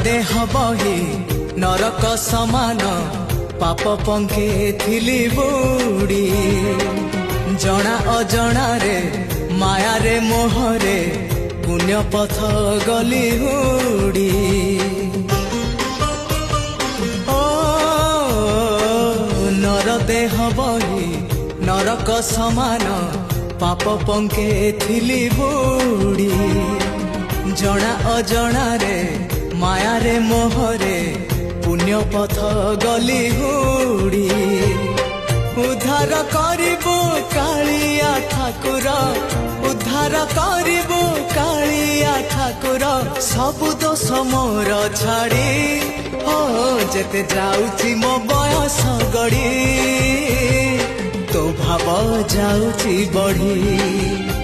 देह बही नरक समान पाप पंखे थिली बुड़ी जना अजना रे माया रे मोहरे पुण्य पथ गली हुड़ी ओ नर देह बही नरक समान पाप पंखे थिली बुड़ी जना अजना रे माया रे मोहरे पुण्य पथ गली हुड़ी उद्धार करिबो कालिया ठाकुर उद्धार करिबो कालिया ठाकुर सबु दोष मोर छाड़ी हो जेते जाउची मो बयस गड़ी तो भाव जाउची बढ़ी।